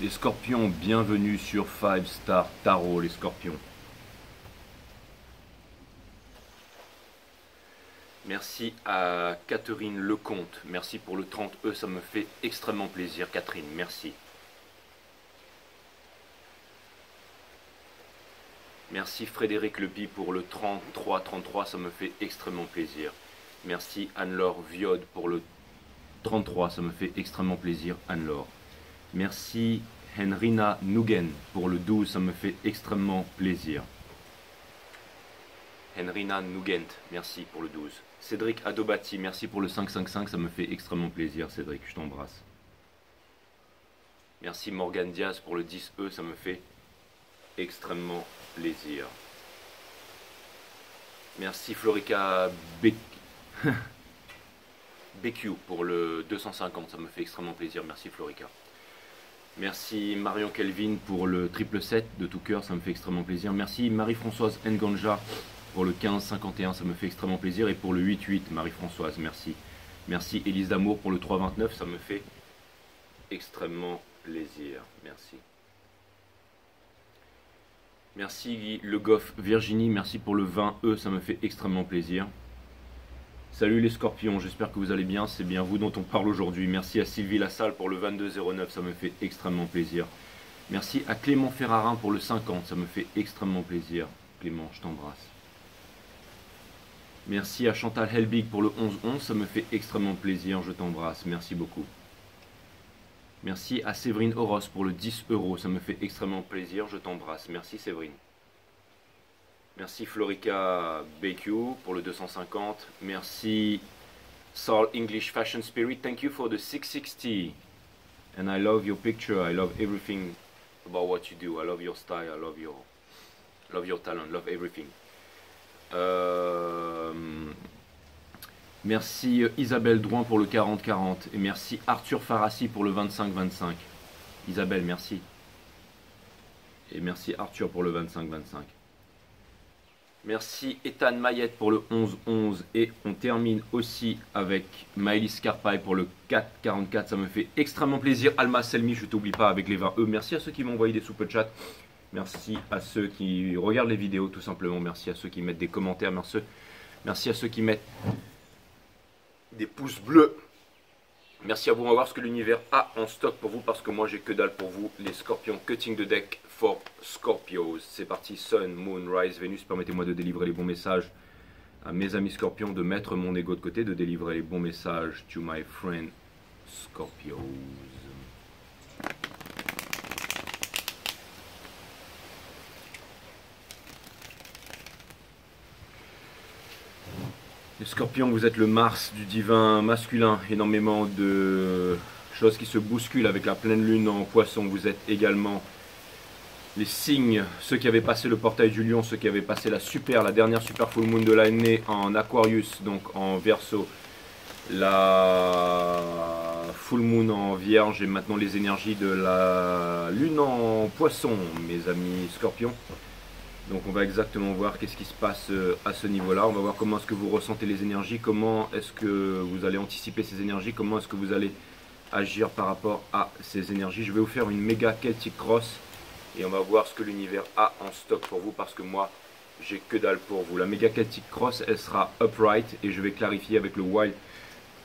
Les scorpions, bienvenue sur 5 Star Tarot, les scorpions. Merci à Catherine Lecomte, merci pour le 30E, ça me fait extrêmement plaisir Catherine, merci. Merci Frédéric Lepi pour le 33, ça me fait extrêmement plaisir. Merci Anne-Laure Viode pour le 33, ça me fait extrêmement plaisir Anne-Laure. Merci Henrina Nugen pour le 12, ça me fait extrêmement plaisir. Henrina Nugent, merci pour le 12. Cédric Adobati, merci pour le 555, ça me fait extrêmement plaisir Cédric, je t'embrasse. Merci Morgan Diaz pour le 10E, ça me fait extrêmement plaisir. Merci Florica BQ pour le 250, ça me fait extrêmement plaisir, merci Florica. Merci Marion Kelvin pour le 777 de tout cœur, ça me fait extrêmement plaisir. Merci Marie-Françoise Nganja pour le 1551, ça me fait extrêmement plaisir. Et pour le 88, Marie-Françoise, merci. Merci Élise Damour pour le 329, ça me fait extrêmement plaisir, merci. Merci Le Goff Virginie, merci pour le 20E, ça me fait extrêmement plaisir. Salut les scorpions, j'espère que vous allez bien, c'est bien vous dont on parle aujourd'hui. Merci à Sylvie Lassalle pour le 2209, ça me fait extrêmement plaisir. Merci à Clément Ferrarin pour le 50, ça me fait extrêmement plaisir. Clément, je t'embrasse. Merci à Chantal Helbig pour le 1111, ça me fait extrêmement plaisir, je t'embrasse, merci beaucoup. Merci à Séverine Horos pour le 10 €, ça me fait extrêmement plaisir, je t'embrasse, merci Séverine. Merci Florica BQ pour le 250. Merci Soul English Fashion Spirit. Thank you for the 660. And I love your picture. I love everything about what you do. I love your style. I love your talent. Love everything. Merci Isabelle Drouin pour le 40-40. Et merci Arthur Farassi pour le 25-25. Isabelle, merci. Et merci Arthur pour le 25-25. Merci Ethan Mayette pour le 11-11 et on termine aussi avec Maëlys Carpaille pour le 4-44, ça me fait extrêmement plaisir. Alma Selmi, je t'oublie pas avec les 20E. Merci à ceux qui m'ont envoyé des super chats. Merci à ceux qui regardent les vidéos tout simplement. Merci à ceux qui mettent des commentaires. Merci à ceux qui mettent des pouces bleus. Merci à vous, on va voir ce que l'univers a en stock pour vous parce que moi j'ai que dalle pour vous. Les scorpions, cutting the deck for Scorpios. C'est parti, Sun, Moon, Rise, Vénus. Permettez-moi de délivrer les bons messages à mes amis scorpions, de mettre mon ego de côté, de délivrer les bons messages to my friend Scorpios. Les scorpions, vous êtes le Mars du divin masculin, énormément de choses qui se bousculent avec la pleine lune en poisson. Vous êtes également les signes, ceux qui avaient passé le portail du lion, ceux qui avaient passé la dernière super full moon de l'année en Aquarius, donc en Verseau, la full moon en Vierge et maintenant les énergies de la lune en poisson, mes amis scorpions. Donc on va exactement voir qu'est-ce qui se passe à ce niveau-là. On va voir comment est-ce que vous ressentez les énergies, comment est-ce que vous allez anticiper ces énergies, comment est-ce que vous allez agir par rapport à ces énergies. Je vais vous faire une méga Celtic Cross et on va voir ce que l'univers a en stock pour vous parce que moi, j'ai que dalle pour vous. La méga Celtic Cross, elle sera upright et je vais clarifier avec le Wild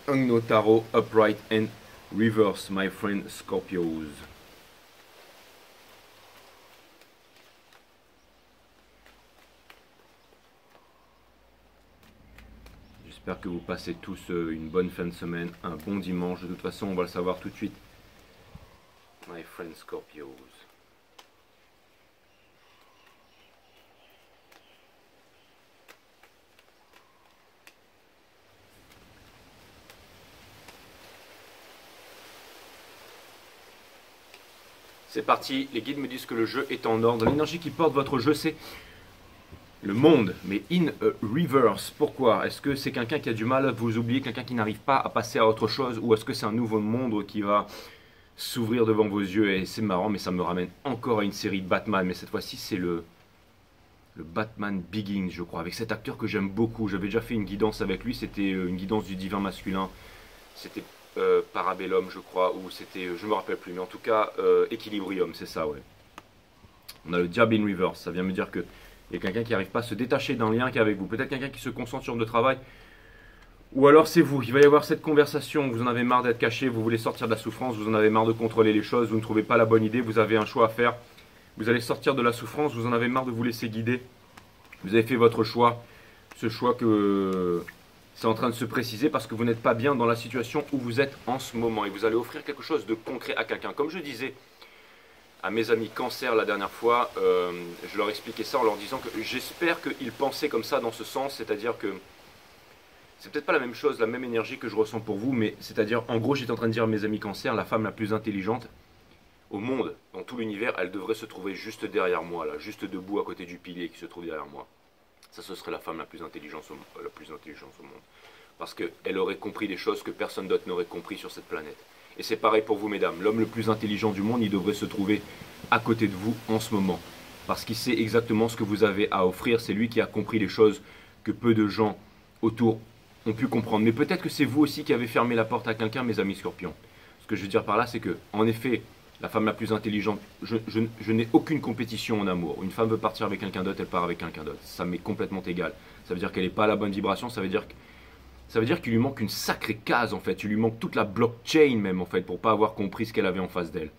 Unknown Tarot upright and reverse, my friend Scorpios. J'espère que vous passez tous une bonne fin de semaine, un bon dimanche. De toute façon, on va le savoir tout de suite. My friend Scorpios. C'est parti, les guides me disent que le jeu est en ordre. L'énergie qui porte votre jeu, c'est le monde, mais in reverse. Pourquoi? Est-ce que c'est quelqu'un qui a du mal à vous oublier, quelqu'un qui n'arrive pas à passer à autre chose, ou est-ce que c'est un nouveau monde qui va s'ouvrir devant vos yeux? Et c'est marrant, mais ça me ramène encore à une série de Batman, mais cette fois-ci c'est le Batman Begins, je crois, avec cet acteur que j'aime beaucoup. J'avais déjà fait une guidance avec lui, c'était une guidance du divin masculin. C'était Parabellum, je crois, ou c'était, je me rappelle plus, mais en tout cas, Equilibrium, c'est ça, ouais. On a le Diable in Reverse, ça vient me dire que il y a quelqu'un qui n'arrive pas à se détacher d'un lien qui est avec vous. Peut-être quelqu'un qui se concentre sur le travail. Ou alors c'est vous. Il va y avoir cette conversation. Vous en avez marre d'être caché. Vous voulez sortir de la souffrance. Vous en avez marre de contrôler les choses. Vous ne trouvez pas la bonne idée. Vous avez un choix à faire. Vous allez sortir de la souffrance. Vous en avez marre de vous laisser guider. Vous avez fait votre choix. Ce choix que c'est en train de se préciser parce que vous n'êtes pas bien dans la situation où vous êtes en ce moment. Et vous allez offrir quelque chose de concret à quelqu'un. Comme je disais à mes amis cancer la dernière fois, je leur expliquais ça en leur disant que j'espère qu'ils pensaient comme ça dans ce sens, c'est-à-dire que c'est peut-être pas la même chose, la même énergie que je ressens pour vous, mais c'est-à-dire en gros j'étais en train de dire à mes amis cancer, la femme la plus intelligente au monde, dans tout l'univers, elle devrait se trouver juste derrière moi, là, juste debout à côté du pilier qui se trouve derrière moi. Ça, ce serait la femme la plus intelligente au monde. Parce qu'elle aurait compris des choses que personne d'autre n'aurait compris sur cette planète. Et c'est pareil pour vous, mesdames. L'homme le plus intelligent du monde, il devrait se trouver à côté de vous en ce moment. Parce qu'il sait exactement ce que vous avez à offrir. C'est lui qui a compris les choses que peu de gens autour ont pu comprendre. Mais peut-être que c'est vous aussi qui avez fermé la porte à quelqu'un, mes amis scorpions. Ce que je veux dire par là, c'est que, en effet, la femme la plus intelligente, je n'ai aucune compétition en amour. Une femme veut partir avec quelqu'un d'autre, elle part avec quelqu'un d'autre. Ça m'est complètement égal. Ça veut dire qu'elle n'est pas à la bonne vibration, ça veut dire qu'il lui manque une sacrée case en fait, il lui manque toute la blockchain même en fait pour pas avoir compris ce qu'elle avait en face d'elle.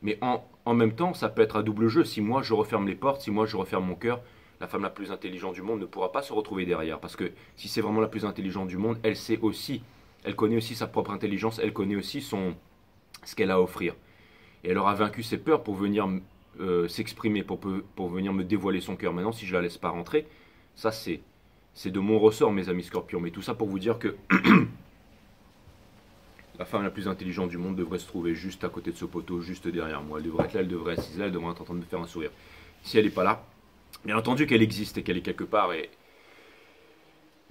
Mais en même temps, ça peut être un double jeu. Si moi je referme les portes, si moi je referme mon cœur, la femme la plus intelligente du monde ne pourra pas se retrouver derrière. Parce que si c'est vraiment la plus intelligente du monde, elle sait aussi, elle connaît aussi sa propre intelligence, elle connaît aussi ce qu'elle a à offrir. Et elle aura vaincu ses peurs pour venir s'exprimer, pour venir me dévoiler son cœur. Maintenant, si je la laisse pas rentrer, ça c'est de mon ressort, mes amis scorpions. Mais tout ça pour vous dire que la femme la plus intelligente du monde devrait se trouver juste à côté de ce poteau, juste derrière moi. Elle devrait être là, elle devrait être assise là, elle devrait être en train de me faire un sourire. Si elle n'est pas là, bien entendu qu'elle existe et qu'elle est quelque part.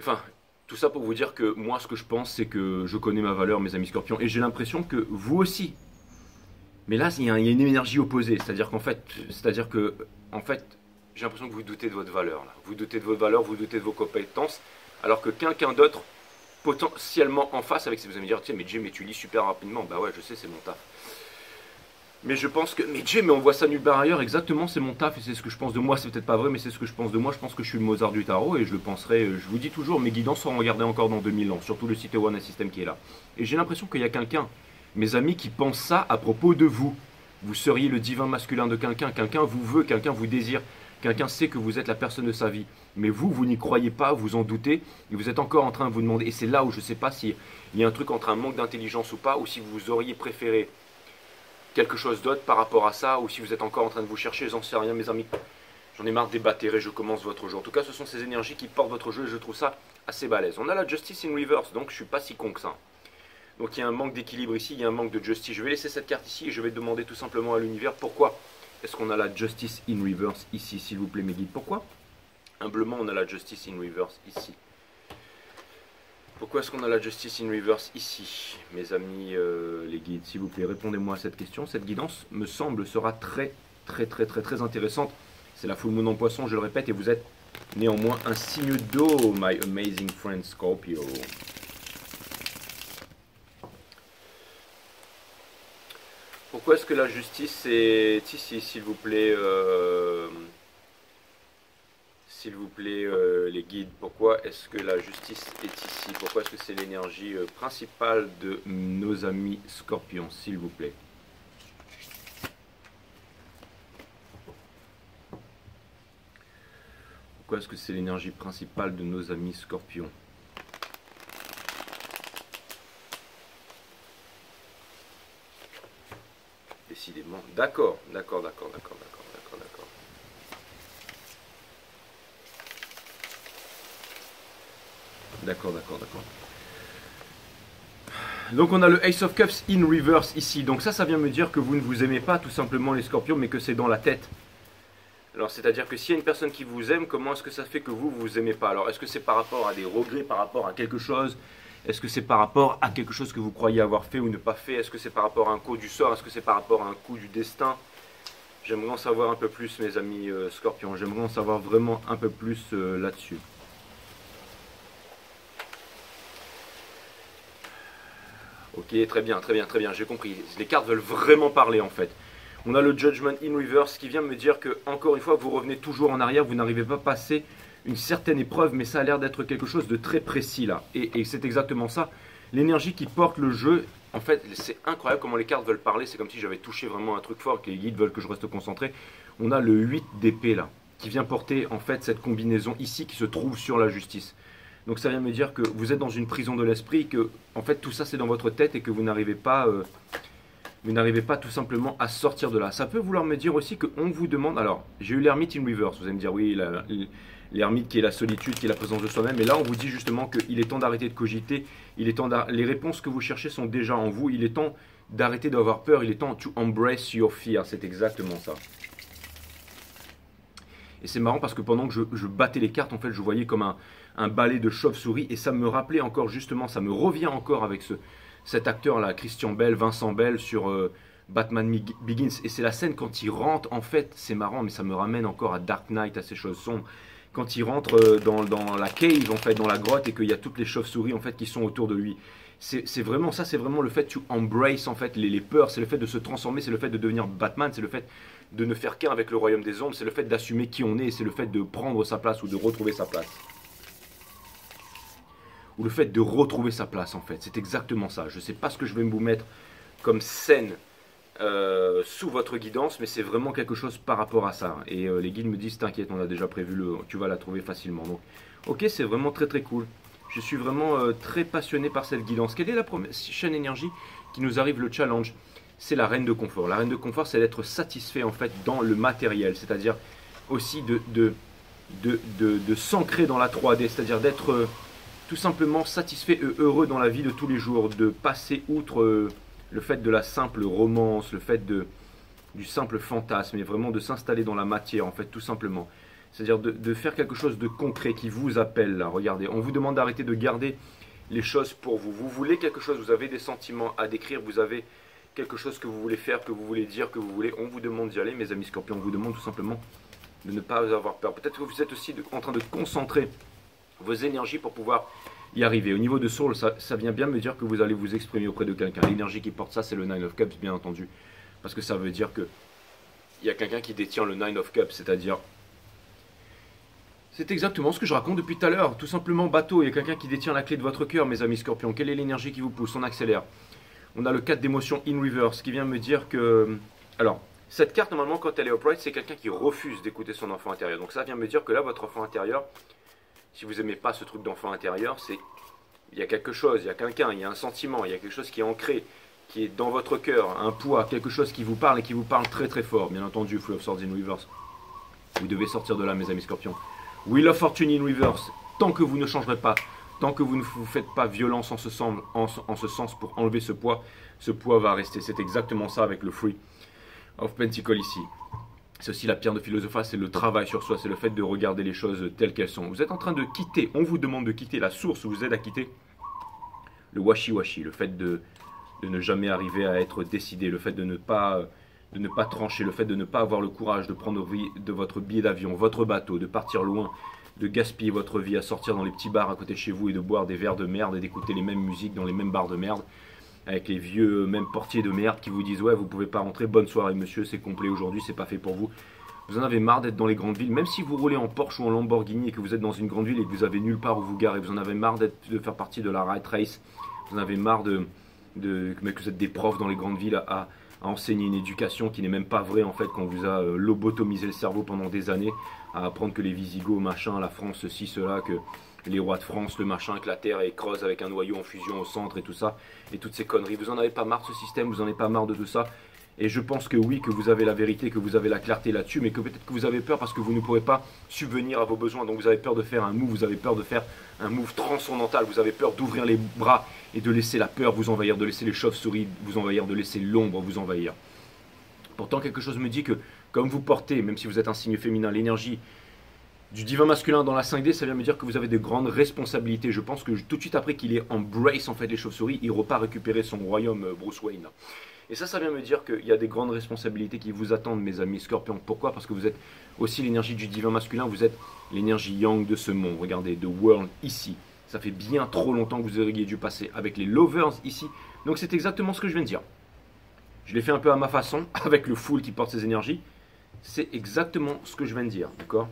Enfin, tout ça pour vous dire que moi, ce que je pense, c'est que je connais ma valeur, mes amis scorpions. Et j'ai l'impression que vous aussi. Mais là, il y a une énergie opposée. C'est-à-dire que, j'ai l'impression que vous doutez de votre valeur. Là. Vous doutez de votre valeur, vous doutez de vos compétences, alors que quelqu'un d'autre, potentiellement en face, avec vous allez me dire, tiens, mais Jay, mais tu lis super rapidement. Bah ouais, je sais, c'est mon taf. Mais je pense que, mais Jay, mais on voit ça nulle part ailleurs. Exactement, c'est mon taf et c'est ce que je pense de moi. C'est peut-être pas vrai, mais c'est ce que je pense de moi. Je pense que je suis le Mozart du tarot et je le penserai. Je vous dis toujours, mes guidances seront regardées encore dans 2000 ans, surtout le site One System qui est là. Et j'ai l'impression qu'il y a quelqu'un, mes amis, qui pense ça à propos de vous. Vous seriez le divin masculin de quelqu'un. Quelqu'un vous veut, quelqu'un vous désire. Quelqu'un sait que vous êtes la personne de sa vie. Mais vous n'y croyez pas, vous en doutez. Et vous êtes encore en train de vous demander. Et c'est là où je ne sais pas s'il y a un truc entre un manque d'intelligence ou pas. Ou si vous auriez préféré quelque chose d'autre par rapport à ça. Ou si vous êtes encore en train de vous chercher. J'en sais rien, mes amis. J'en ai marre de débattre et je commence votre jeu. En tout cas, ce sont ces énergies qui portent votre jeu. Et je trouve ça assez balèze. On a la Justice in Reverse. Donc je ne suis pas si con que ça. Donc il y a un manque d'équilibre ici. Il y a un manque de justice. Je vais laisser cette carte ici. Et je vais demander tout simplement à l'univers pourquoi est-ce qu'on a la Justice in Reverse ici, s'il vous plaît, mes guides? Pourquoi? Humblement, on a la Justice in Reverse ici. Pourquoi est-ce qu'on a la Justice in Reverse ici? Mes amis, les guides, s'il vous plaît, répondez-moi à cette question. Cette guidance, me semble, sera très intéressante. C'est la full moon en poisson, je le répète, et vous êtes néanmoins un signe d'eau, my amazing friend Scorpio. Pourquoi est-ce que la justice est ici, s'il vous plaît, les guides? Pourquoi est-ce que la justice est ici? Pourquoi est-ce que c'est l'énergie principale de nos amis scorpions, s'il vous plaît? Pourquoi est-ce que c'est l'énergie principale de nos amis scorpions? Décidément. D'accord. Donc on a le Ace of Cups in reverse ici. Donc ça vient me dire que vous ne vous aimez pas tout simplement les scorpions, mais que c'est dans la tête. Alors c'est-à-dire que s'il y a une personne qui vous aime, comment est-ce que ça fait que vous vous aimez pas? Alors est-ce que c'est par rapport à des regrets, par rapport à quelque chose? Est-ce que c'est par rapport à quelque chose que vous croyez avoir fait ou ne pas fait? Est-ce que c'est par rapport à un coup du sort? Est-ce que c'est par rapport à un coup du destin? J'aimerais en savoir un peu plus, mes amis scorpions. J'aimerais en savoir vraiment un peu plus là-dessus. Ok, très bien, très bien, très bien, j'ai compris. Les cartes veulent vraiment parler en fait. On a le Judgment in Reverse qui vient me dire que, encore une fois, vous revenez toujours en arrière, vous n'arrivez pas à passer une certaine épreuve, mais ça a l'air d'être quelque chose de très précis là. Et c'est exactement ça. L'énergie qui porte le jeu, en fait, c'est incroyable comment les cartes veulent parler. C'est comme si j'avais touché vraiment un truc fort, que les guides veulent que je reste concentré. On a le 8 d'épée là, qui vient porter en fait cette combinaison ici qui se trouve sur la justice. Donc ça vient me dire que vous êtes dans une prison de l'esprit, que en fait tout ça c'est dans votre tête et que vous n'arrivez pas tout simplement à sortir de là. Ça peut vouloir me dire aussi qu'on vous demande, alors j'ai eu l'ermite in reverse, vous allez me dire oui, l'ermite qui est la solitude, qui est la présence de soi-même, et là on vous dit justement qu'il est temps d'arrêter de cogiter, il est temps les réponses que vous cherchez sont déjà en vous, il est temps d'arrêter d'avoir peur, il est temps to embrace your fear, c'est exactement ça. Et c'est marrant parce que pendant que je battais les cartes, en fait je voyais comme un balai de chauve-souris, et ça me rappelait encore justement, ça me revient encore avec cet acteur-là, Christian Bale, Vincent Bell sur Batman Begins. Et c'est la scène quand il rentre, en fait, c'est marrant, mais ça me ramène encore à Dark Knight, à ces choses sombres. Quand il rentre dans la cave, en fait, dans la grotte, et qu'il y a toutes les chauves-souris, en fait, qui sont autour de lui. C'est vraiment ça, c'est vraiment le fait to embrace, en fait, les peurs, c'est le fait de se transformer, c'est le fait de devenir Batman, c'est le fait de ne faire qu'un avec le royaume des ombres, c'est le fait d'assumer qui on est, c'est le fait de prendre sa place ou de retrouver sa place. Ou le fait de retrouver sa place en fait, c'est exactement ça. Je ne sais pas ce que je vais vous mettre comme scène sous votre guidance, mais c'est vraiment quelque chose par rapport à ça. Et les guides me disent, t'inquiète, on a déjà prévu, tu vas la trouver facilement. Donc, ok, c'est vraiment très très cool. Je suis vraiment très passionné par cette guidance. Quelle est la chaîne énergie qui nous arrive, le challenge? C'est la reine de confort. La reine de confort, c'est d'être satisfait en fait dans le matériel, c'est-à-dire aussi de s'ancrer dans la 3D, c'est-à-dire d'être tout simplement satisfait et heureux dans la vie de tous les jours, de passer outre le fait de la simple romance, le fait du simple fantasme, et vraiment de s'installer dans la matière, en fait, tout simplement. C'est-à-dire de faire quelque chose de concret qui vous appelle, là. Regardez, on vous demande d'arrêter de garder les choses pour vous. Vous voulez quelque chose, vous avez des sentiments à décrire, vous avez quelque chose que vous voulez faire, que vous voulez dire, que vous voulez, on vous demande d'y aller, mes amis scorpions, on vous demande tout simplement de ne pas avoir peur. Peut-être que vous êtes aussi en train de concentrer vos énergies pour pouvoir y arriver. Au niveau de Soul, ça vient bien me dire que vous allez vous exprimer auprès de quelqu'un. L'énergie qui porte ça, c'est le Nine of Cups, bien entendu. Parce que ça veut dire que il y a quelqu'un qui détient le Nine of Cups, c'est-à-dire... C'est exactement ce que je raconte depuis tout à l'heure. Tout simplement, bateau, il y a quelqu'un qui détient la clé de votre cœur, mes amis scorpions. Quelle est l'énergie qui vous pousse? On accélère. On a le 4 d'émotion in reverse, qui vient me dire que... Alors, cette carte, normalement, quand elle est upright, c'est quelqu'un qui refuse d'écouter son enfant intérieur. Donc ça vient me dire que là, votre enfant intérieur... Si vous n'aimez pas ce truc d'enfant intérieur, c'est il y a quelque chose, il y a quelqu'un, il y a un sentiment, il y a quelque chose qui est ancré, qui est dans votre cœur, un poids, quelque chose qui vous parle et qui vous parle très très fort. Bien entendu, Free of Swords in Reverse. Vous devez sortir de là, mes amis scorpions. Wheel of Fortune in Reverse. Tant que vous ne changerez pas, tant que vous ne vous faites pas violence en ce sens pour enlever ce poids va rester. C'est exactement ça avec le Free of Pentacle ici. C'est aussi la pierre de philosophie, c'est le travail sur soi, c'est le fait de regarder les choses telles qu'elles sont. Vous êtes en train de quitter, on vous demande de quitter, la source vous aide à quitter le washi, le fait de ne jamais arriver à être décidé, le fait de ne pas trancher, le fait de ne pas avoir le courage de prendre de votre billet d'avion, votre bateau, de partir loin, de gaspiller votre vie à sortir dans les petits bars à côté de chez vous et de boire des verres de merde et d'écouter les mêmes musiques dans les mêmes bars de merde. Avec les vieux même portiers de merde qui vous disent ouais vous pouvez pas rentrer, bonne soirée monsieur, c'est complet aujourd'hui, c'est pas fait pour vous. Vous en avez marre d'être dans les grandes villes, même si vous roulez en Porsche ou en Lamborghini et que vous êtes dans une grande ville et que vous avez nulle part où vous garer, vous en avez marre de faire partie de la rat race, vous en avez marre mais que vous êtes des profs dans les grandes villes à enseigner une éducation qui n'est même pas vraie en fait, qu'on vous a lobotomisé le cerveau pendant des années, à apprendre que les Visigoths, machin, la France, ceci, cela, que les rois de France, le machin, que la Terre est creuse avec un noyau en fusion au centre et tout ça, et toutes ces conneries. Vous en avez pas marre de ce système, vous en avez pas marre de tout ça. Et je pense que oui, que vous avez la vérité, que vous avez la clarté là-dessus, mais que peut-être que vous avez peur parce que vous ne pourrez pas subvenir à vos besoins. Donc vous avez peur de faire un move, vous avez peur de faire un move transcendantal, vous avez peur d'ouvrir les bras et de laisser la peur vous envahir, de laisser les chauves-souris vous envahir, de laisser l'ombre vous envahir. Pourtant, quelque chose me dit que comme vous portez, même si vous êtes un signe féminin, l'énergie du divin masculin dans la 5D, ça vient me dire que vous avez de grandes responsabilités. Je pense que tout de suite après qu'il ait embrace en fait les chauves-souris, il repart récupérer son royaume Bruce Wayne. Et ça vient me dire qu'il y a des grandes responsabilités qui vous attendent, mes amis scorpions. Pourquoi? Parce que vous êtes aussi l'énergie du divin masculin, vous êtes l'énergie yang de ce monde. Regardez, The World ici. Ça fait bien trop longtemps que vous auriez dû passer avec les Lovers ici. Donc c'est exactement ce que je viens de dire. Je l'ai fait un peu à ma façon, avec le full qui porte ses énergies. C'est exactement ce que je viens de dire, d'accord?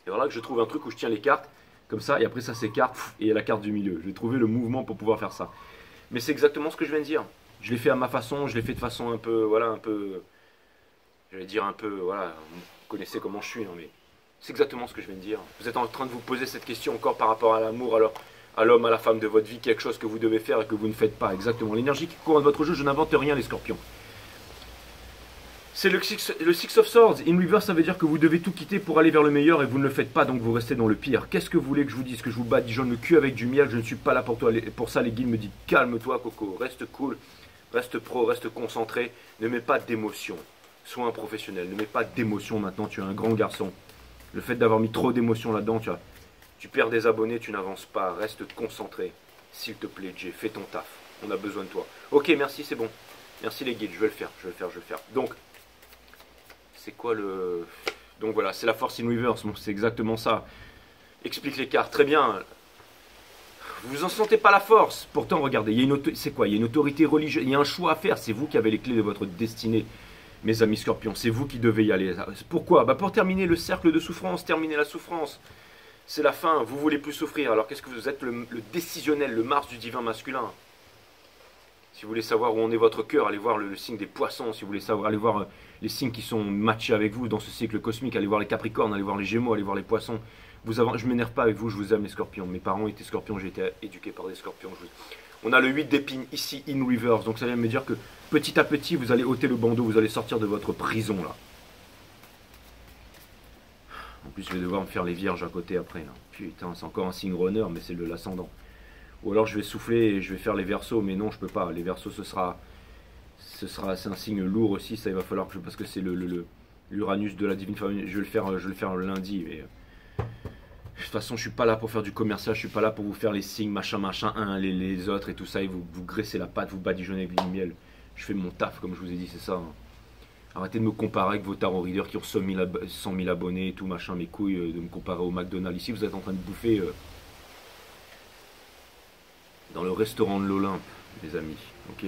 Et voilà que je trouve un truc où je tiens les cartes, comme ça, et après ça s'écarte, et il y a la carte du milieu. J'ai trouvé le mouvement pour pouvoir faire ça. Mais c'est exactement ce que je viens de dire. Je l'ai fait à ma façon, je l'ai fait de façon un peu, voilà, un peu, j'allais dire un peu, voilà, vous connaissez comment je suis, hein, mais c'est exactement ce que je viens de dire. Vous êtes en train de vous poser cette question encore par rapport à l'amour, alors à l'homme, à la femme de votre vie, quelque chose que vous devez faire et que vous ne faites pas. Exactement. L'énergie qui court dans votre jeu, je n'invente rien, les scorpions. C'est le Six of Swords. In reverse, ça veut dire que vous devez tout quitter pour aller vers le meilleur et vous ne le faites pas, donc vous restez dans le pire. Qu'est-ce que vous voulez que je vous dise? Que je vous badigeonne le cul avec du miel? Je ne suis pas là pour toi. Pour ça, les guides me disent calme-toi, Coco. Reste cool, reste pro, reste concentré. Ne mets pas d'émotion. Sois un professionnel. Ne mets pas d'émotion maintenant. Tu es un grand garçon. Le fait d'avoir mis trop d'émotion là-dedans, tu perds des abonnés, tu n'avances pas. Reste concentré. S'il te plaît, Jay, fais ton taf. On a besoin de toi. Ok, merci, c'est bon. Merci les guides, je vais le faire, je vais le faire, je vais le faire. Donc, c'est quoi le... Donc voilà, c'est la force in reverse, bon, c'est exactement ça. Explique les cartes, très bien. Vous en sentez pas la force. Pourtant, regardez, il y a c'est quoi? Il y a une autorité religieuse, il y a un choix à faire. C'est vous qui avez les clés de votre destinée, mes amis scorpions. C'est vous qui devez y aller. Pourquoi? Pour terminer le cercle de souffrance, terminer la souffrance. C'est la fin, vous voulez plus souffrir. Alors qu'est-ce que vous êtes? Le décisionnel, le Mars du divin masculin. Si vous voulez savoir où en est votre cœur, allez voir le signe des poissons. Si vous voulez savoir, allez voir les signes qui sont matchés avec vous dans ce cycle cosmique. Allez voir les capricornes, allez voir les gémeaux, allez voir les poissons. Je ne m'énerve pas avec vous, je vous aime les scorpions. Mes parents étaient scorpions, j'ai été éduqué par des scorpions. On a le 8 d'épines ici, in reverse. Donc ça vient me dire que petit à petit, vous allez ôter le bandeau, vous allez sortir de votre prison là. En plus, je vais devoir me faire les vierges à côté après. Là. Putain, c'est encore un signe runner, mais c'est de l'ascendant. Ou alors je vais souffler et je vais faire les versos, mais non, je peux pas. Les versos, c'est un signe lourd aussi. Ça, il va falloir que parce que c'est l'Uranus de la divine famille. Je vais le faire lundi. Mais, de toute façon, je suis pas là pour faire du commercial. Je suis pas là pour vous faire les signes machin les autres et tout ça. Et vous graissez la patte, vous badigeonnez avec du miel. Je fais mon taf, comme je vous ai dit, c'est ça. Hein. Arrêtez de me comparer avec vos tarot readers qui ont 100 000 abonnés et tout machin, mes couilles, de me comparer au McDonald's. Ici, vous êtes en train de bouffer. Dans le restaurant de l'Olympe, les amis, ok.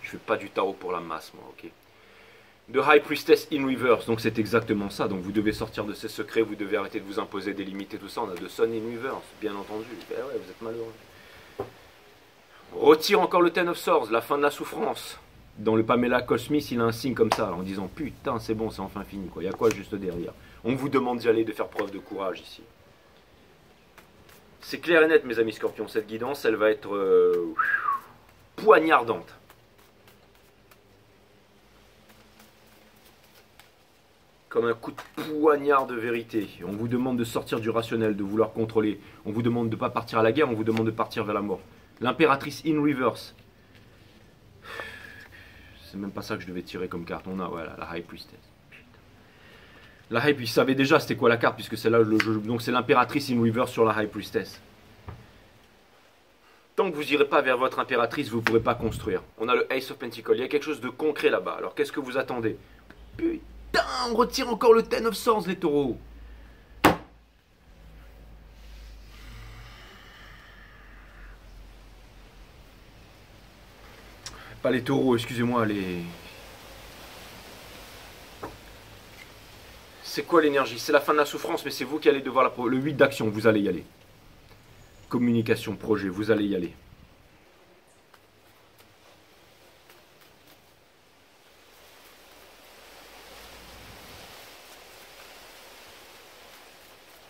Je fais pas du tarot pour la masse, moi, ok. The High Priestess in Reverse, donc c'est exactement ça. Donc vous devez sortir de ces secrets, vous devez arrêter de vous imposer des limites et tout ça. On a The Sun in Reverse, bien entendu. Ben ouais, vous êtes malheureux. Retire encore le Ten of Swords, la fin de la souffrance. Dans le Pamela Cosmis, il a un signe comme ça, en disant putain, c'est bon, c'est enfin fini, quoi. Il y a quoi juste derrière? On vous demande d'y aller, de faire preuve de courage ici. C'est clair et net, mes amis scorpions, cette guidance, elle va être poignardante. Comme un coup de poignard de vérité. On vous demande de sortir du rationnel, de vouloir contrôler. On vous demande de ne pas partir à la guerre, on vous demande de partir vers la mort. L'impératrice in reverse. C'est même pas ça que je devais tirer comme carte. On a, voilà, la High Priestess. La High, il savait déjà c'était quoi la carte, puisque c'est là le jeu. Donc c'est l'impératrice in reverse sur la High Priestess. Tant que vous n'irez pas vers votre impératrice, vous ne pourrez pas construire. On a le Ace of Pentacles. Il y a quelque chose de concret là-bas. Alors qu'est-ce que vous attendez? Putain, on retire encore le Ten of Swords, les taureaux. Pas les taureaux, excusez-moi, les... C'est quoi l'énergie? C'est la fin de la souffrance, mais c'est vous qui allez devoir le 8 d'action, vous allez y aller. Communication, projet, vous allez y aller.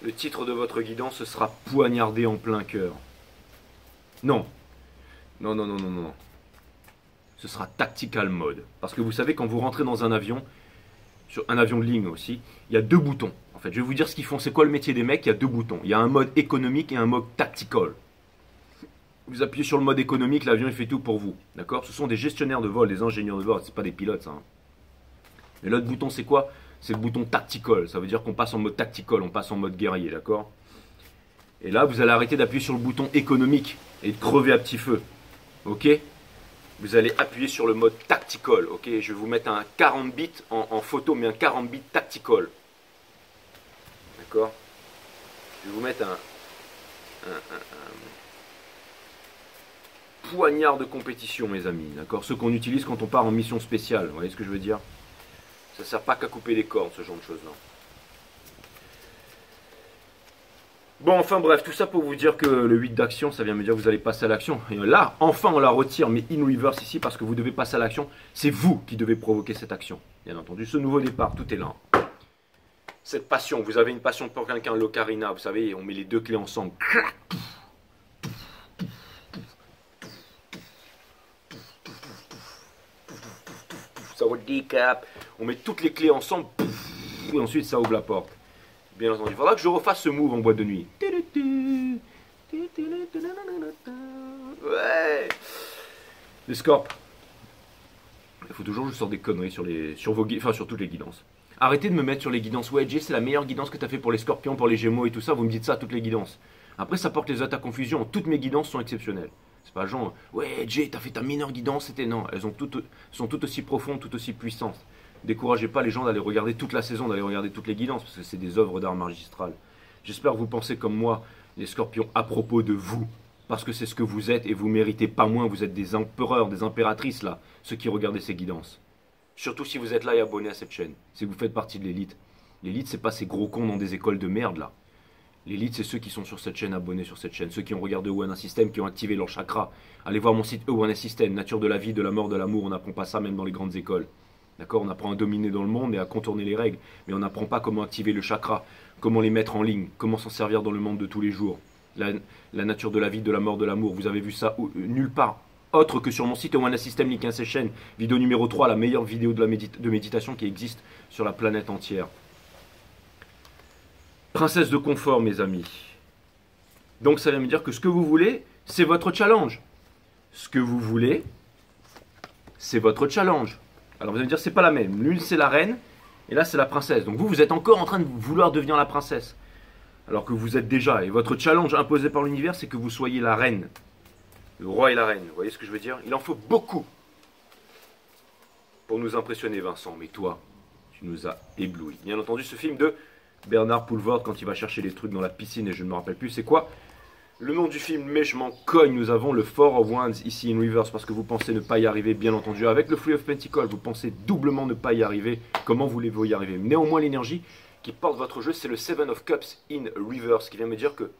Le titre de votre guidance, ce sera poignardé en plein cœur. Non. Non, non, non, non, non. Ce sera tactical mode. Parce que vous savez, quand vous rentrez dans un avion, sur un avion de ligne aussi, il y a deux boutons. En fait, je vais vous dire ce qu'ils font. C'est quoi le métier des mecs? Il y a deux boutons. Il y a un mode économique et un mode tactical. Vous appuyez sur le mode économique, l'avion il fait tout pour vous. D'accord? Ce sont des gestionnaires de vol, des ingénieurs de vol, c'est pas des pilotes ça. Hein. Et l'autre bouton c'est quoi? C'est le bouton tactical. Ça veut dire qu'on passe en mode tactical, on passe en mode guerrier, d'accord? Et là, vous allez arrêter d'appuyer sur le bouton économique et de crever à petit feu. Ok? Vous allez appuyer sur le mode tactical. Ok? Je vais vous mettre un 40 bits en photo, mais un 40 bits tactical. D'accord? Je vais vous mettre un poignard de compétition, mes amis. D'accord, ceux qu'on utilise quand on part en mission spéciale. Vous voyez ce que je veux dire? Ça sert pas qu'à couper les cordes, ce genre de choses-là. Bon, enfin bref, tout ça pour vous dire que le 8 d'action, ça vient me dire que vous allez passer à l'action. Et là, enfin, on la retire, mais in reverse ici, parce que vous devez passer à l'action. C'est vous qui devez provoquer cette action. Bien entendu, ce nouveau départ, tout est là. Cette passion, vous avez une passion pour quelqu'un, l'ocarina, vous savez, on met les deux clés ensemble. Ça ouvre le décap. On met toutes les clés ensemble, et ensuite ça ouvre la porte. Bien entendu, il faudra que je refasse ce move en boîte de nuit. Ouais. Les scorps. Il faut toujours que je sorte des conneries sur toutes les guidances. Arrêtez de me mettre sur les guidances. Ouais, Jay, c'est la meilleure guidance que tu as fait pour les scorpions, pour les gémeaux et tout ça. Vous me dites ça à toutes les guidances. Après, ça porte les attaques confusion. Toutes mes guidances sont exceptionnelles. C'est pas genre, ouais, Jay, t'as fait ta mineure guidance. C'était non. Elles sont toutes aussi profondes, toutes aussi puissantes. Découragez pas les gens d'aller regarder toute la saison, d'aller regarder toutes les guidances, parce que c'est des œuvres d'art magistral. J'espère que vous pensez comme moi, les scorpions, à propos de vous. Parce que c'est ce que vous êtes et vous méritez pas moins. Vous êtes des empereurs, des impératrices là, ceux qui regardent ces guidances. Surtout si vous êtes là et abonné à cette chaîne. Si vous faites partie de l'élite. L'élite, c'est pas ces gros cons dans des écoles de merde là. L'élite, c'est ceux qui sont sur cette chaîne, abonnés sur cette chaîne. Ceux qui ont regardé One System, qui ont activé leur chakra. Allez voir mon site One System, nature de la vie, de la mort, de l'amour. On n'apprend pas ça même dans les grandes écoles. D'accord, on apprend à dominer dans le monde et à contourner les règles. Mais on n'apprend pas comment activer le chakra, comment les mettre en ligne, comment s'en servir dans le monde de tous les jours. La nature de la vie, de la mort, de l'amour. Vous avez vu ça nulle part. Autre que sur mon site One System, link 15 chaîne, vidéo numéro 3, la meilleure vidéo de méditation qui existe sur la planète entière. Princesse de confort, mes amis. Donc ça vient me dire que ce que vous voulez, c'est votre challenge. Ce que vous voulez, c'est votre challenge. Alors vous allez me dire, c'est pas la même. L'une, c'est la reine, et là, c'est la princesse. Donc vous êtes encore en train de vouloir devenir la princesse. Alors que vous êtes déjà, et votre challenge imposé par l'univers, c'est que vous soyez la reine. Le roi et la reine, vous voyez ce que je veux dire? Il en faut beaucoup pour nous impressionner, Vincent. Mais toi, tu nous as éblouis. Bien entendu, ce film de Bernard Poulvord, quand il va chercher les trucs dans la piscine, et je ne me rappelle plus c'est quoi le nom du film, mais je m'en cogne. Nous avons le Four of Wands ici in reverse, parce que vous pensez ne pas y arriver, bien entendu. Avec le Three of Pentacles, vous pensez doublement ne pas y arriver. Comment voulez-vous y arriver? Néanmoins, l'énergie qui porte votre jeu, c'est le Seven of Cups in reverse, qui vient me dire que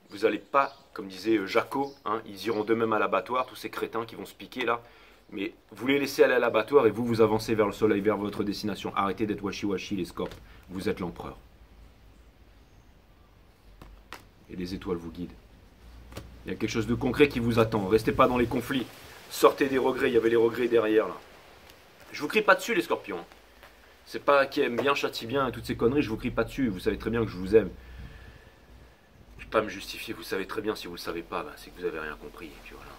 vous n'allez pas, comme disait Jaco, hein, ils iront d'eux-mêmes à l'abattoir, tous ces crétins qui vont se piquer là. Mais vous les laissez aller à l'abattoir et vous avancez vers le soleil, vers votre destination. Arrêtez d'être washi-washi, les scorps. Vous êtes l'empereur. Et les étoiles vous guident. Il y a quelque chose de concret qui vous attend. Restez pas dans les conflits. Sortez des regrets. Il y avait les regrets derrière là. Je vous crie pas dessus, les scorpions. C'est pas qui aime bien, châtie bien et toutes ces conneries. Je vous crie pas dessus. Vous savez très bien que je vous aime. Je ne vais pas me justifier. Vous savez très bien. Si vous le savez pas, bah, c'est que vous avez rien compris. Et puis voilà.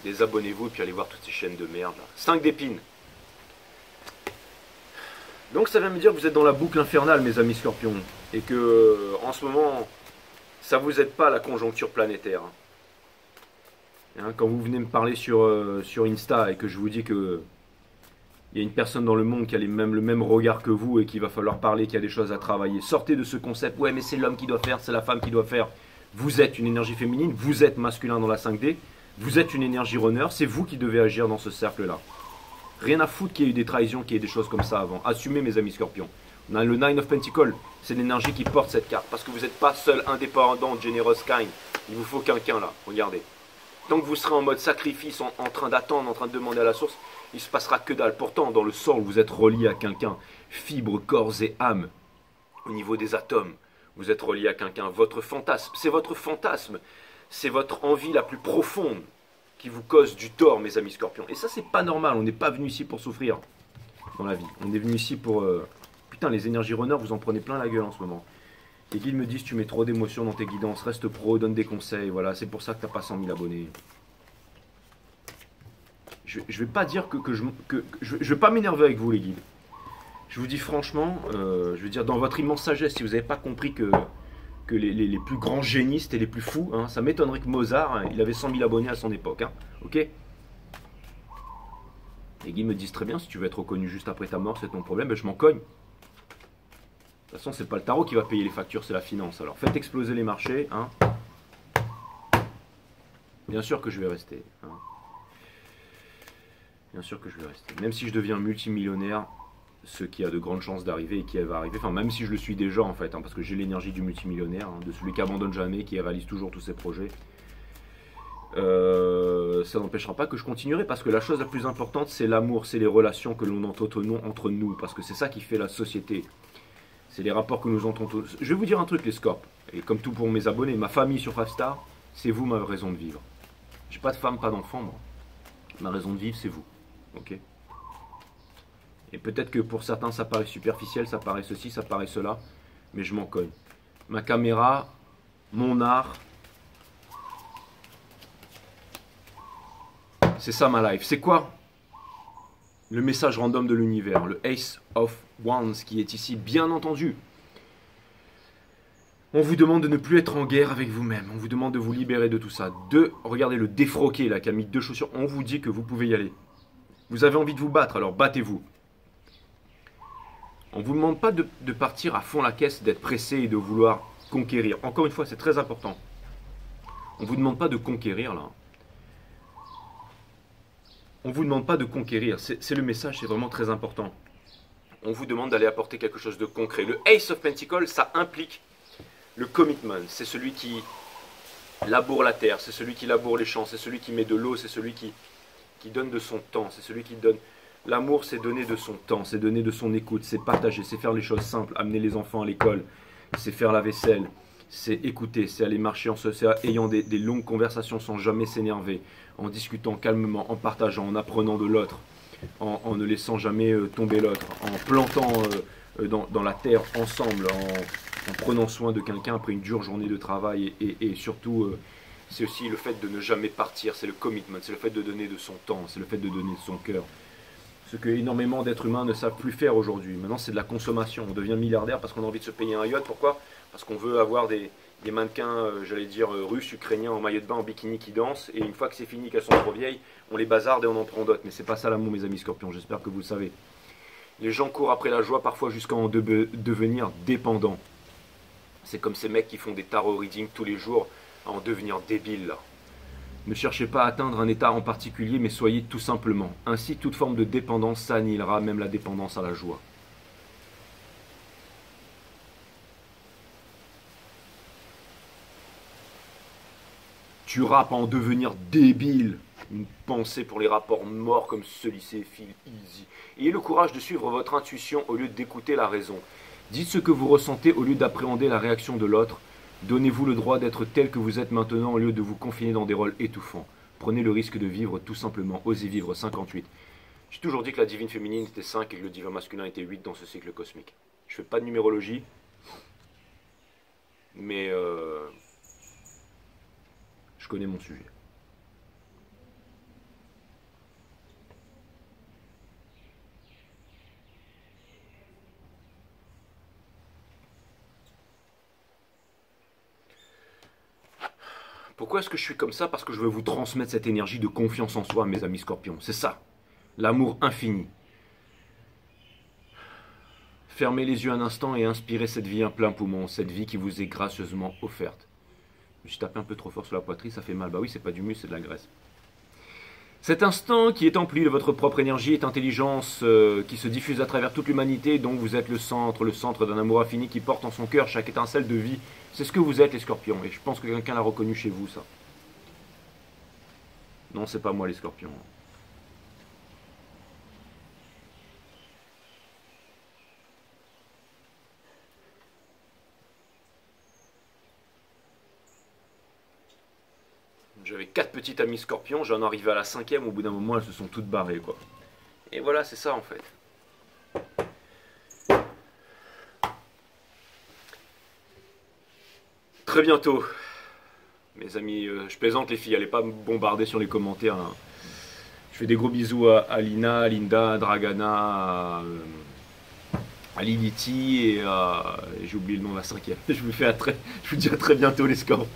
Désabonnez-vous et puis allez voir toutes ces chaînes de merde là. 5 d'épines. Donc ça vient me dire que vous êtes dans la boucle infernale, mes amis scorpions. Et que en ce moment, ça vous aide pas la conjoncture planétaire. Hein, quand vous venez me parler sur Insta et que je vous dis que il y a une personne dans le monde qui a le même regard que vous et qu'il va falloir parler, qu'il y a des choses à travailler. Sortez de ce concept, ouais mais c'est l'homme qui doit faire, c'est la femme qui doit faire. Vous êtes une énergie féminine, vous êtes masculin dans la 5D, vous êtes une énergie runner, c'est vous qui devez agir dans ce cercle-là. Rien à foutre qu'il y ait eu des trahisons, qu'il y ait des choses comme ça avant. Assumez, mes amis scorpions. On a le Nine of Pentacles, c'est l'énergie qui porte cette carte. Parce que vous n'êtes pas seul, indépendant, generous kind. Il vous faut quelqu'un là, regardez. Tant que vous serez en mode sacrifice, en train d'attendre, en train de demander à la source, il ne se passera que dalle. Pourtant, dans le sol, vous êtes relié à quelqu'un. Fibres, corps et âme. Au niveau des atomes, vous êtes relié à quelqu'un. Votre fantasme, c'est votre fantasme. C'est votre envie la plus profonde qui vous cause du tort, mes amis scorpions. Et ça, c'est pas normal. On n'est pas venu ici pour souffrir dans la vie. On est venu ici pour... Putain, les énergies runners, vous en prenez plein la gueule en ce moment. Les guides me disent, tu mets trop d'émotions dans tes guidances, reste pro, donne des conseils. Voilà, c'est pour ça que tu n'as pas 100 000 abonnés. Je vais pas dire je vais pas m'énerver avec vous, les guides. Je vous dis franchement, je veux dire, dans votre immense sagesse, si vous n'avez pas compris que les plus grands génistes et les plus fous, hein, ça m'étonnerait que Mozart, hein, il avait 100 000 abonnés à son époque. Hein, ok? Les guides me disent très bien, si tu veux être reconnu juste après ta mort, c'est ton problème, ben je m'en cogne. De toute façon, c'est pas le tarot qui va payer les factures, c'est la finance. Alors faites exploser les marchés. Hein. Bien sûr que je vais rester. Hein. Bien sûr que je vais rester. Même si je deviens multimillionnaire, ce qui a de grandes chances d'arriver et qui va arriver, enfin même si je le suis déjà en fait, hein, parce que j'ai l'énergie du multimillionnaire, hein, de celui qui abandonne jamais, qui réalise toujours tous ses projets, ça n'empêchera pas que je continuerai, parce que la chose la plus importante c'est l'amour, c'est les relations que l'on entretenons entre nous, parce que c'est ça qui fait la société, c'est les rapports que nous entretenons. Je vais vous dire un truc les Scorps, et comme tout pour mes abonnés, ma famille sur 5 Star, c'est vous ma raison de vivre. J'ai pas de femme, pas d'enfant, moi. Ma raison de vivre c'est vous, ok? Et peut-être que pour certains ça paraît superficiel, ça paraît ceci, ça paraît cela, mais je m'en cogne. Ma caméra, mon art, c'est ça ma life. C'est quoi le message random de l'univers? Le Ace of Wands qui est ici, bien entendu. On vous demande de ne plus être en guerre avec vous-même. On vous demande de vous libérer de tout ça. Regardez le défroqué là qui a mis 2 chaussures. On vous dit que vous pouvez y aller. Vous avez envie de vous battre, alors battez-vous. On ne vous demande pas de partir à fond la caisse, d'être pressé et de vouloir conquérir. Encore une fois, c'est très important. On ne vous demande pas de conquérir là. On ne vous demande pas de conquérir. C'est le message, c'est vraiment très important. On vous demande d'aller apporter quelque chose de concret. Le Ace of Pentacles, ça implique le commitment. C'est celui qui laboure la terre, c'est celui qui laboure les champs, c'est celui qui met de l'eau, c'est celui qui donne de son temps, c'est celui qui donne... L'amour, c'est donner de son temps, c'est donner de son écoute, c'est partager, c'est faire les choses simples, amener les enfants à l'école, c'est faire la vaisselle, c'est écouter, c'est aller marcher en ayant des longues conversations sans jamais s'énerver, en discutant calmement, en partageant, en apprenant de l'autre, en ne laissant jamais tomber l'autre, en plantant dans la terre ensemble, en prenant soin de quelqu'un après une dure journée de travail et surtout... c'est aussi le fait de ne jamais partir, c'est le commitment, c'est le fait de donner de son temps, c'est le fait de donner de son cœur. Ce que énormément d'êtres humains ne savent plus faire aujourd'hui. Maintenant, c'est de la consommation. On devient milliardaire parce qu'on a envie de se payer un yacht. Pourquoi? Parce qu'on veut avoir des mannequins, j'allais dire, russes, ukrainiens en maillot de bain, en bikini qui dansent. Et une fois que c'est fini, qu'elles sont trop vieilles, on les bazarde et on en prend d'autres. Mais c'est pas ça l'amour, mes amis Scorpions. J'espère que vous le savez. Les gens courent après la joie, parfois jusqu'à en devenir dépendants. C'est comme ces mecs qui font des tarot readings tous les jours à en devenir débiles, là. Ne cherchez pas à atteindre un état en particulier, mais soyez tout simplement. Ainsi, toute forme de dépendance s'annihilera, même la dépendance à la joie. Tu rappes à en devenir débile. Une pensée pour les rapports morts comme celui-ci, feel easy. Ayez le courage de suivre votre intuition au lieu d'écouter la raison. Dites ce que vous ressentez au lieu d'appréhender la réaction de l'autre. Donnez-vous le droit d'être tel que vous êtes maintenant au lieu de vous confiner dans des rôles étouffants. Prenez le risque de vivre tout simplement. Osez vivre 58. J'ai toujours dit que la divine féminine était 5 et que le divin masculin était 8 dans ce cycle cosmique. Je fais pas de numérologie, mais je connais mon sujet. Pourquoi est-ce que je suis comme ça? Parce que je veux vous transmettre cette énergie de confiance en soi, mes amis Scorpions. C'est ça, l'amour infini. Fermez les yeux un instant et inspirez cette vie à plein poumon, cette vie qui vous est gracieusement offerte. Je me suis tapé un peu trop fort sur la poitrine, ça fait mal. Bah oui, c'est pas du muscle, c'est de la graisse. Cet instant qui est empli de votre propre énergie est intelligence qui se diffuse à travers toute l'humanité, dont vous êtes le centre d'un amour infini qui porte en son cœur chaque étincelle de vie. C'est ce que vous êtes les Scorpions, et je pense que quelqu'un l'a reconnu chez vous, ça. Non, c'est pas moi les Scorpions. J'avais 4 petites amies Scorpions, j'en arrivais à la 5e, au bout d'un moment elles se sont toutes barrées quoi. Et voilà, c'est ça en fait. Très bientôt, mes amis, je plaisante les filles, allez pas me bombarder sur les commentaires. Hein. Je fais des gros bisous à Lina, à Linda, à Dragana, à Liliti et j'ai oublié le nom de la 5e. Je vous dis à très bientôt les Scorps.